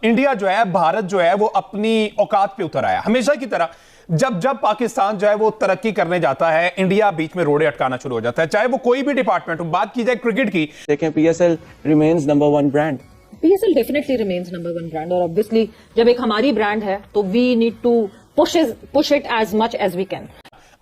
India जो है, भारत जो है, वो अपनी औकात पे उतर आया। हमेशा की तरह जब जब पाकिस्तान जो है वो तरक्की करने जाता है, इंडिया बीच में रोड़े अटकाना शुरू हो जाता है, चाहे वो कोई भी डिपार्टमेंट हो। बात की जाए क्रिकेट की, देखें PSL remains number 1 brand. PSL definitely remains number 1 brand, और ऑब्वियसली जब एक हमारी ब्रांड है तो we need to push it as much as we can.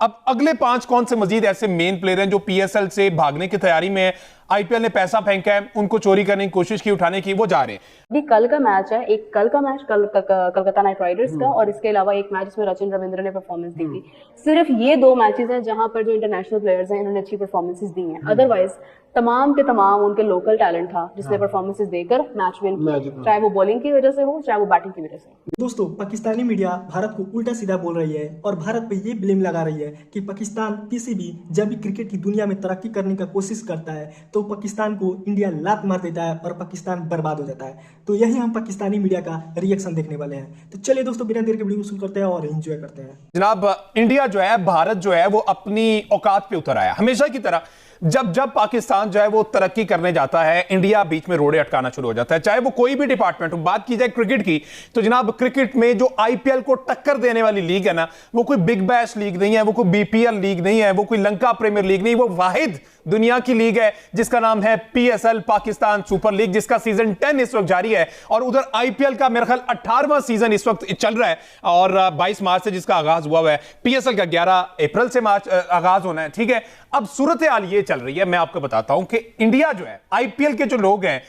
अब अगले 5 कौन से मजीद ऐसे मेन प्लेयर हैं जो पीएसएल से भागने की तैयारी में है? आईपीएल ने पैसा फेंका है, उनको चोरी करने की कोशिश की, उठाने की, वो जा रहे हैं। अभी कल का मैच है, एक कल का मैच कलकत्ता नाइट राइडर्स का, और इसके अलावा एक मैच जिसमें सचिन रविंद्र ने परफॉर्मेंस दी थी। सिर्फ ये 2 मैचेस हैं जहां पर जो इंटरनेशनल प्लेयर्स हैं इन्होंने अच्छी परफॉर्मेंसेस दी हैं। अदरवाइज तमाम के तमाम उनके लोकल टैलेंट था जिसने परफॉर्मेंसेस देकर मैच विन किया, चाहे वो बॉलिंग की वजह से हो चाहे वो बैटिंग की वजह से। दोस्तों, पाकिस्तानी मीडिया भारत को उल्टा सीधा बोल रही है और भारत पे ये ब्लेम लगा रही है कि पाकिस्तान किसी भी जब भी क्रिकेट की दुनिया में तरक्की करने का कोशिश करता है तो पाकिस्तान को इंडिया लात मार देता है और पाकिस्तान बर्बाद हो जाता है। तो यही हम पाकिस्तानी मीडिया का रिएक्शन देखने वाले हैं। तो चलिए दोस्तों, बिना देर के वीडियो शुरू करते हैं और एंजॉय करते हैं। जनाब, इंडिया जो है, भारत जो है, वो अपनी औकात पे उतर आया। हमेशा की तरह जब जब पाकिस्तान जो है वो तरक्की करने जाता है, इंडिया बीच में रोड़े अटकाना शुरू हो जाता है, चाहे वो कोई भी डिपार्टमेंट हो। बात की जाए क्रिकेट की, तो जनाब क्रिकेट में जो आईपीएल को टक्कर देने वाली लीग है ना, वो कोई बिग बैश लीग नहीं है, वो कोई बीपीएल लीग नहीं है, वो कोई लंका प्रीमियर लीग नहीं, वो वाहिद दुनिया की लीग है जिसका नाम है पीएसएल, पाकिस्तान सुपर लीग, जिसका सीजन 10 इस वक्त जारी है। और उधर आईपीएल का मेरे ख्याल 18वां सीजन इस वक्त चल रहा है और 22 मार्च से जिसका आगाज हुआ है। पीएसएल का 11 अप्रैल से आगाज होना है। ठीक है, अब सूरत हाल ये चल रही है, मैं आपको बताता हूं कि इंडिया जो है, आईपीएल के जो लोग हैं,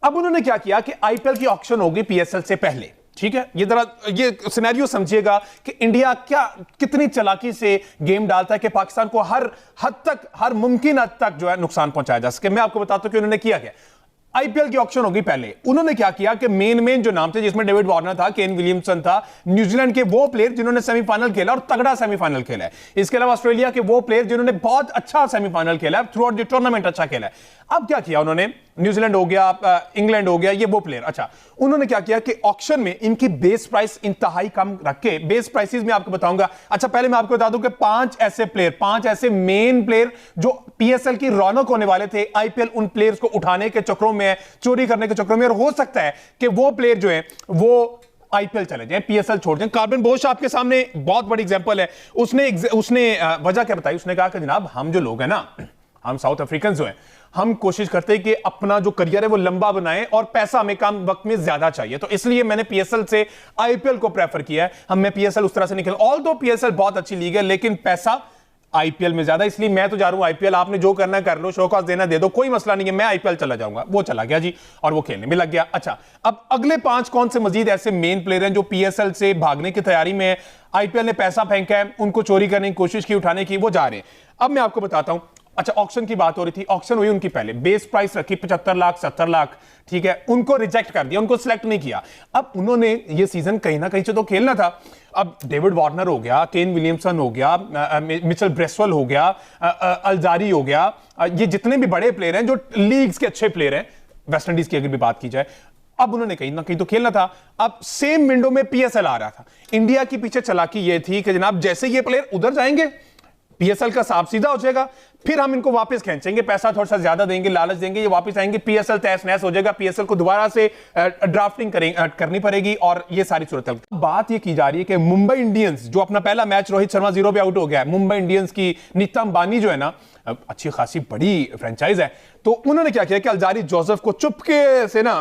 अब उन्होंने क्या किया कि आईपीएल की ऑक्शन होगी पीएसएल से पहले। ठीक है, ये जरा ये सिनेरियो समझिएगा कि इंडिया कितनी चालाकी से गेम डालता है कि पाकिस्तान को हर हद तक, हर मुमकिन हद तक जो है नुकसान पहुंचाया जा सके। मैं आपको बताता हूं कि उन्होंने किया क्या। आईपीएल की ऑक्शन होगी पहले, उन्होंने क्या किया कि मेन जो नाम थे, जिसमें डेविड वार्नर था, केन विलियमसन था, न्यूजीलैंड के वो प्लेयर जिन्होंने सेमीफाइनल खेला और तगड़ा सेमीफाइनल खेला है। इसके अलावा ऑस्ट्रेलिया के वो प्लेयर जिन्होंने बहुत अच्छा सेमीफाइनल खेला है, थ्रू आउट द टूर्नामेंट अच्छा खेला है। अब क्या किया उन्होंने, न्यूजीलैंड हो गया, इंग्लैंड हो गया, ये वो प्लेयर। अच्छा, उन्होंने क्या किया कि ऑक्शन में इनकी बेस प्राइस इंतहाई कम रख के, बेस प्राइसेस में आपको बताऊंगा। अच्छा, पहले मैं आपको बता दूं कि 5 ऐसे प्लेयर, 5 ऐसे मेन प्लेयर जो पीएसएल की रौनक होने वाले थे, आईपीएल उन प्लेयर्स को उठाने के चक्रों में, चोरी करने के चक्रों में, और हो सकता है कि वो प्लेयर जो है वो आईपीएल चले जाएं, पीएसएल छोड़ दें। कार्बन बोश आपके सामने बहुत बड़ी एग्जांपल है। उसने वजह क्या बताई, उसने कहा कि जनाब हम जो लोग हैं ना, हम साउथ अफ्रीकन जो हैं, हम कोशिश करते हैं कि अपना जो करियर है वो लंबा बनाएं और पैसा हमें कम वक्त में ज्यादा चाहिए, तो इसलिए मैंने पीएसएल से आईपीएल को प्रेफर किया है। मैं पीएसएल उस तरह से निकल, ऑल दो पीएसएल बहुत अच्छी लीग है लेकिन पैसा आईपीएल में ज्यादा, इसलिए मैं तो जा रहा हूं आईपीएल। आपने जो करना है कर लो, शोकॉस देना दे दो, कोई मसला नहीं है, मैं आईपीएल चला जाऊंगा। वो चला गया जी और वो खेलने में लग गया। अच्छा, अब अगले 5 कौन से मजीद ऐसे मेन प्लेयर हैं जो पीएसएल से भागने की तैयारी में है? आईपीएल ने पैसा फेंका है, उनको चोरी करने की कोशिश की, उठाने की, वो जा रहे हैं। अब मैं आपको बताता हूं। अच्छा, ऑक्शन की बात हो रही थी, ऑक्शन हुई उनकी पहले, बेस प्राइस रखी 75 लाख 70 लाख, ठीक है, उनको रिजेक्ट कर दिया, उनको सिलेक्ट नहीं किया। अब उन्होंने ये सीजन कहीं ना कहीं से तो खेलना था। अब डेविड वार्नर हो गया, केन विलियमसन हो गया, मिचेल ब्रेसवेल हो गया, अल्जारी हो गया, ये जितने भी बड़े प्लेयर हैं जो लीग्स के अच्छे प्लेयर हैं, वेस्ट इंडीज की अगर भी बात की जाए, अब उन्होंने कहीं ना कहीं तो खेलना था। अब सेम विंडो में पीएसएल आ रहा था। इंडिया की पीछे चालाकी ये थी कि जनाब जैसे ये प्लेयर उधर जाएंगे, पीएसएल का साफ सीधा हो जाएगा, फिर हम इनको वापस खींचेंगे, पैसा थोड़ा सा ज्यादा देंगे, लालच देंगे, ये वापस आएंगे, पीएसएल तहस नहस हो जाएगा, पीएसएल को दोबारा से ड्राफ्टिंग करनी पड़ेगी और ये सारी सूरत। बात ये की जा रही है कि मुंबई इंडियंस, जो अपना पहला मैच रोहित शर्मा 0 पे आउट हो गया है, मुंबई इंडियंस की नीता अंबानी जो है ना, अच्छी खासी बड़ी फ्रेंचाइज है, तो उन्होंने क्या किया कि अल्जारी जोसेफ को चुपके से ना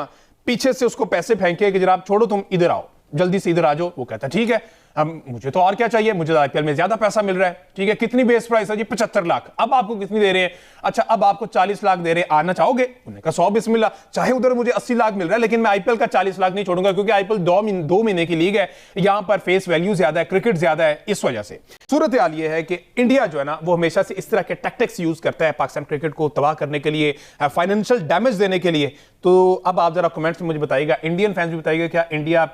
पीछे से उसको पैसे फेंके कि जनाब छोड़ो, तुम इधर आओ, जल्दी से इधर आ जाओ। वो कहता ठीक है, अब मुझे तो और क्या चाहिए, मुझे आईपीएल में ज्यादा पैसा मिल रहा है। ठीक है, कितनी बेस प्राइस है जी? 75 लाख। अब आपको कितनी दे रहे हैं? अच्छा, अब आपको 40 लाख दे रहे हैं, आना चाहोगे? उन्होंने कहा 100 बिस्मिल्लाह, चाहे उधर मुझे 80 लाख मिल रहा है लेकिन मैं आईपीएल का 40 लाख नहीं छोड़ूंगा, क्योंकि आईपीएल 2 महीने की लीग है, यहां पर फेस वैल्यू ज्यादा है, क्रिकेट ज्यादा है। इस वजह से सूरत हाल यह है कि इंडिया जो है ना, वो हमेशा से इस तरह के टैक्टिक्स यूज करता है पाकिस्तान क्रिकेट को तबाह करने के लिए, फाइनेंशियल डैमेज देने के लिए। तो अब आप जरा कमेंट्स में मुझे बताइएगा, इंडियन फैंस भी बताइएगा, क्या इंडिया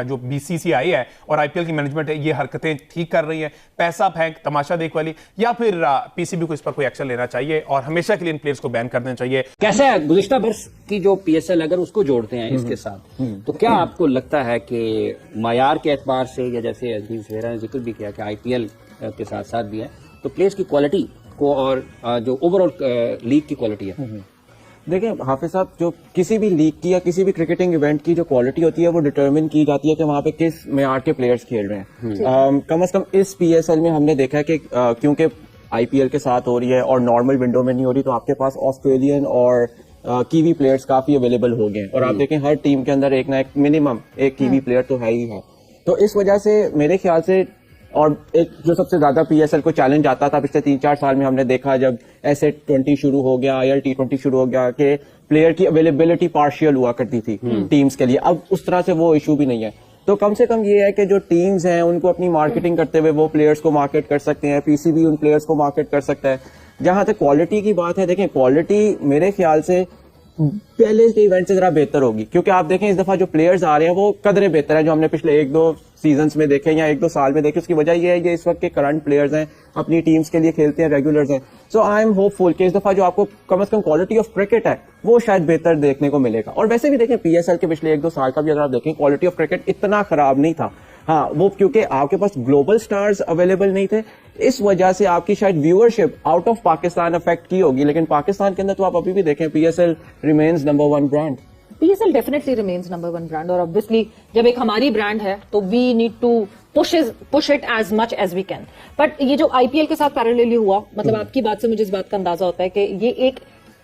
जो बीसीसीआई है और आईपीएल की मैनेजमेंट है, ये हरकतें ठीक कर रही है, पैसा फेंक तमाशा देख वाली, या फिर पीसीबी को इस पर कोई एक्शन लेना चाहिए और हमेशा के लिए इन प्लेयर्स को बैन कर देना चाहिए? कैसे है गुज़िश्ता बरस की जो पीएसएल अगर उसको जोड़ते हैं इसके साथ, तो क्या आपको लगता है कि मायार के एतबार से, या जैसे अजीज वेरा ने जिक्र भी किया कि आईपीएल के साथ साथ भी है, तो प्लेयर्स की क्वालिटी को और जो ओवरऑल लीग की क्वालिटी है, देखिए हाफिज साहब, जो किसी भी लीग की या किसी भी क्रिकेटिंग इवेंट की जो क्वालिटी होती है वो डिटरमिन की जाती है कि वहाँ पे किस मेयार के प्लेयर्स खेल रहे हैं। कम से कम इस पीएसएल में हमने देखा है कि क्योंकि आईपीएल के साथ हो रही है और नॉर्मल विंडो में नहीं हो रही, तो आपके पास ऑस्ट्रेलियन और कीवी प्लेयर्स काफी अवेलेबल हो गए हैं। और आप देखें हर टीम के अंदर एक ना एक मिनिमम एक कीवी प्लेयर तो है ही है। तो इस वजह से मेरे ख्याल से, और एक जो सबसे ज्यादा पीएसएल को चैलेंज आता था पिछले 3-4 साल में, हमने देखा जब ऐसे 20 शुरू हो गया या T20 शुरू हो गया कि प्लेयर की अवेलेबिलिटी पार्शियल हुआ करती थी टीम्स के लिए। अब उस तरह से वो इशू भी नहीं है। तो कम से कम ये है कि जो टीम्स हैं उनको अपनी मार्केटिंग करते हुए वो प्लेयर्स को मार्केट कर सकते हैं, पीसीबी उन प्लेयर्स को मार्केट कर सकता है। जहां तक क्वालिटी की बात है, देखें क्वालिटी मेरे ख्याल से पहले के इवेंट से जरा बेहतर होगी, क्योंकि आप देखें इस दफा जो प्लेयर्स आ रहे हैं वो कदरें बेहतर है जो हमने पिछले 1-2 सीजन्स में देखे या 1-2 साल में देखे। उसकी वजह यह है कि इस वक्त के करंट प्लेयर्स हैं, अपनी टीम्स के लिए खेलते हैं, रेगुलर्स हैं। सो आई एम होपफुल कि इस दफा जो आपको कम से कम क्वालिटी ऑफ क्रिकेट है वो शायद बेहतर देखने को मिलेगा। और वैसे भी देखें पीएसएल के पिछले 1-2 साल का भी अगर आप देखें, क्वालिटी ऑफ क्रिकेट इतना खराब नहीं था। हाँ, वो क्योंकि आपके पास ग्लोबल स्टार्स अवेलेबल नहीं थे, इस वजह से आपकी शायद viewership out of Pakistan affect की होगी। लेकिन पाकिस्तान के अंदर तो आप अभी भी देखें PSL remains number 1 brand. PSL definitely remains number 1 brand, और ऑब्वियसली जब एक हमारी ब्रांड है तो we need to push it as much as we can. But ये जो आईपीएल के साथ पैरेलली हुआ, मतलब आपकी बात से मुझे इस बात का अंदाजा होता है कि ये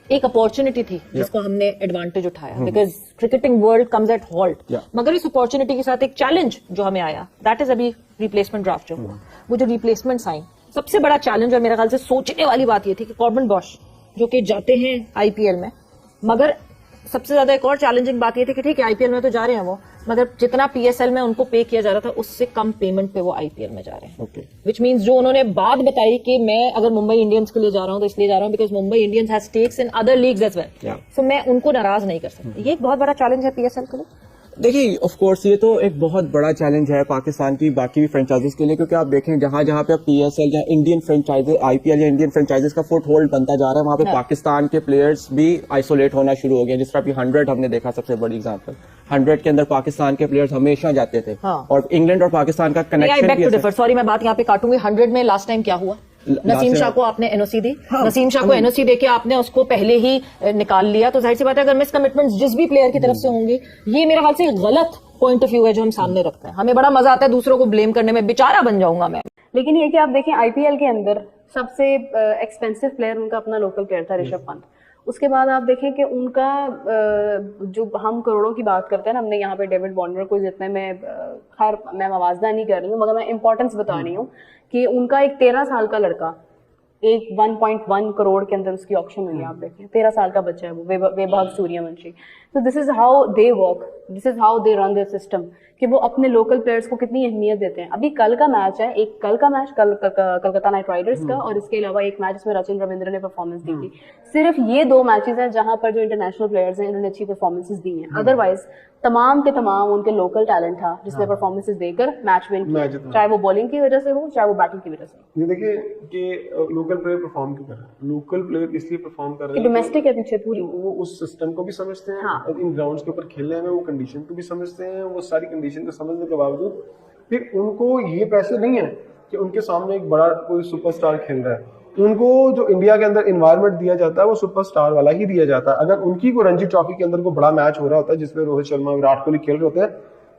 एक अपॉर्चुनिटी थी जिसको हमने एडवांटेज उठाया, because cricketing world comes at halt. मगर इस अपॉर्चुनिटी के साथ एक चैलेंज जो हमें आया, दैट इज अभी रिप्लेसमेंट ड्राफ्ट जो हुआ, वो जो रिप्लेसमेंट साइन, सबसे बड़ा चैलेंज और मेरे ख्याल से सोचने वाली बात ये थी कि कॉर्बन बॉश जो कि जाते हैं आईपीएल में, मगर सबसे ज्यादा एक और चैलेंजिंग बात ये थी कि ठीक है आईपीएल में तो जा रहे हैं वो, मगर जितना पीएसएल में उनको पे किया जा रहा था उससे कम पेमेंट पे वो आईपीएल में जा रहे हैं। विच मींस जो उन्होंने बात बताई कि मैं अगर मुंबई इंडियंस के लिए जा रहा हूं तो इसलिए जा रहा हूं because Mumbai Indians has stakes in other leagues as well, so मैं उनको नाराज नहीं कर सकती। ये एक बहुत बड़ा चैलेंज है पीएसएल के लिए। देखिए ऑफ कोर्स ये तो एक बहुत बड़ा चैलेंज है पाकिस्तान की बाकी भी फ्रेंचाइजीज के लिए, क्योंकि आप देखें जहां जहां पे पीएसएल या इंडियन फ्रेंचाइजेज आईपीएल या इंडियन फ्रेंचाइजेज का फुट होल्ड बनता जा रहा है, वहां पे पाकिस्तान के प्लेयर्स भी आइसोलेट होना शुरू हो गए। जिस तरह अभी 100 हमने देखा, सबसे बड़ी एग्जांपल 100 के अंदर पाकिस्तान के प्लेयर्स हमेशा जाते थे। और इंग्लैंड और पाकिस्तान का कनेक्शन, सॉरी मैं बात यहाँ पे काटूंगी, 100 में लास्ट टाइम क्या हुआ? नसीम शाह को आपने एनओसी दी, नसीम शाह को एनओसी देके आपने उसको पहले ही निकाल लिया, तो जाहिर सी बात है अगर मिस कमिटमेंट जिस भी प्लेयर की तरफ से होंगी, ये मेरे ख्याल से गलत पॉइंट ऑफ व्यू है जो हम सामने रखते हैं। हमें बड़ा मजा आता है दूसरों को ब्लेम करने में, बेचारा बन जाऊंगा मैं। लेकिन ये कि आप देखें आईपीएल के अंदर सबसे एक्सपेंसिव प्लेयर उनका अपना लोकल प्लेयर था, ऋषभ पंत। उसके बाद आप देखें कि उनका जो हम करोड़ों की बात करते हैं ना, हमने यहाँ पे डेविड वार्नर को जितने में, खैर मैं मवाजना नहीं कर रही हूँ, मगर मैं इंपॉर्टेंस बता रही हूँ कि उनका एक 13 साल का लड़का एक 1.1 करोड़ के अंदर उसकी ऑक्शन हुई है। आप देखें 13 साल का बच्चा है वो, वैभव सूर्यवंशी। तो this is how they work, this is how they run there system, कि वो अपने लोकल प्लेयर्स को कितनी अहमियत देते हैं। अभी कल का मैच है, एक कल का मैच कलकत्ता नाइट राइडर्स का, और इसके अलावा एक मैच जिसमें रचिन रविंद्र ने परफॉर्मेंस दी थी। सिर्फ ये 2 मैचेस हैं जहां पर जो इंटरनेशनल प्लेयर्स हैं इन्होंने अच्छी परफॉर्मेंसेस दी हैं। अदरवाइज तमाम के तमाम उनके लोकल टैलेंट था जिसने परफॉर्मेंसेस देकर मैच विन किया, चाहे वो बॉलिंग की वजह से हो चाहे वो बैटिंग की वजह से हो। ये देखिए कि लोकल प्लेयर परफॉर्म क्यों कर रहे हैं, लोकल प्लेयर इसलिए परफॉर्म कर रहे हैं, डोमेस्टिक है पीछे पूरी, वो उस सिस्टम को भी समझते हैं, हाँ। और इन ग्राउंड्स के ऊपर खेल रहे हैं वो कंडीशन को भी समझते हैं। वो सारी कंडीशन को समझने के बावजूद फिर उनको ये पैसे नहीं है कि उनके सामने एक बड़ा कोई सुपरस्टार खेल रहा है। उनको जो इंडिया के अंदर इन्वायरमेंट दिया जाता है वो सुपरस्टार वाला ही दिया जाता है। अगर उनकी को रणजी ट्रॉफी के अंदर कोई बड़ा मैच हो रहा होता है जिसमें रोहित शर्मा विराट कोहली खेल रहे होते हैं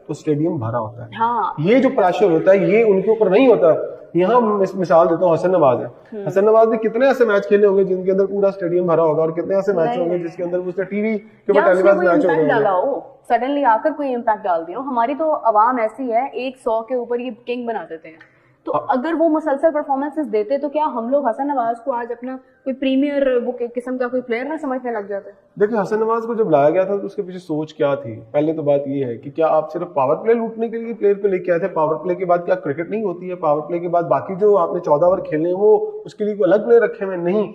तो स्टेडियम भरा होता है। हाँ। ये जो प्रेशर होता है ये उनके ऊपर नहीं होता। यहाँ मिसाल देता हूँ, हसन नवाज है, हसन नवाज ने कितने ऐसे मैच खेले होंगे जिनके अंदर पूरा स्टेडियम भरा होगा, और कितने ऐसे मैच होंगे जिसके अंदर उसने टीवी के ऊपर टेलीकास्ट मैच होगा, सडनली आकर कोई इम्पैक्ट डाल दिया। हमारी तो आवाम ऐसी है, 100 के ऊपर ये किंग बना देते हैं। तो अगर वो मुसलसल परफॉर्मेंसेस देते तो क्या हम लोग हसन नवाज को आज अपना कोई प्रीमियर वो किस्म का कोई प्लेयर ना समझने लग जाते? देखिए हसन नवाज को जब लाया गया था तो उसके पीछे सोच क्या थी? पहले तो बात ये है कि क्या आप सिर्फ पावर प्ले लूटने के लिए प्लेयर को लेके आए थे? पावर प्ले के बाद क्या क्रिकेट नहीं होती है? पावर प्ले के बाद बाकी जो आपने 14 ओवर खेले वो उसके लिए कोई अलग प्लेयर रखे हुए नहीं।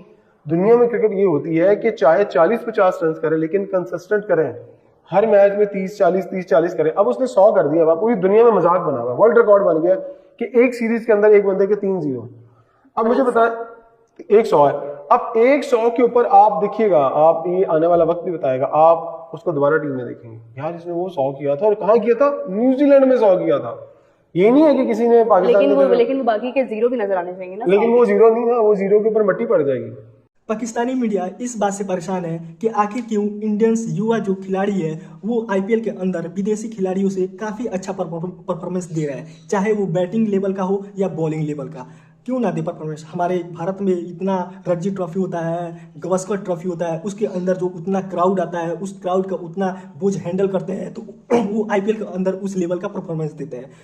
दुनिया में क्रिकेट ये होती है कि चाहे 40-50 रन करें लेकिन कंसिस्टेंट करें, हर मैच में 30-40 करें। अब उसने 100 कर दिया, पूरी दुनिया में मजाक बना हुआ, वर्ल्ड रिकॉर्ड बन गया कि एक सीरीज के अंदर एक बंदे के 3 0। अब मुझे बताएं 100 है, अब 100 के ऊपर आप देखिएगा, आप ये आने वाला वक्त भी बताएगा, आप उसको दोबारा टीम में देखेंगे यार जिसने वो 100 किया था और कहाँ किया था? न्यूजीलैंड में 100 किया था। ये नहीं है कि किसी ने पाकिस्तान लेकिन वो बाकी के 0 भी नजर आने चाहिए ना। लेकिन वो 0 नहीं ना, वो 0 के ऊपर मट्टी पड़ जाएगी। पाकिस्तानी मीडिया इस बात से परेशान है कि आखिर क्यों इंडियंस युवा जो खिलाड़ी है वो आईपीएल के अंदर विदेशी खिलाड़ियों से काफ़ी अच्छा परफॉर्मेंस दे रहा है, चाहे वो बैटिंग लेवल का हो या बॉलिंग लेवल का। क्यों ना दे परफॉर्मेंस। हमारे भारत में इतना रणजी ट्रॉफी होता है, गवस्कर ट्रॉफी होता है, उसके अंदर जो उतना क्राउड आता है, उस क्राउड का उतना बोझ हैंडल करते हैं, तो वो आईपीएल के अंदर उस लेवल का परफॉर्मेंस देते हैं।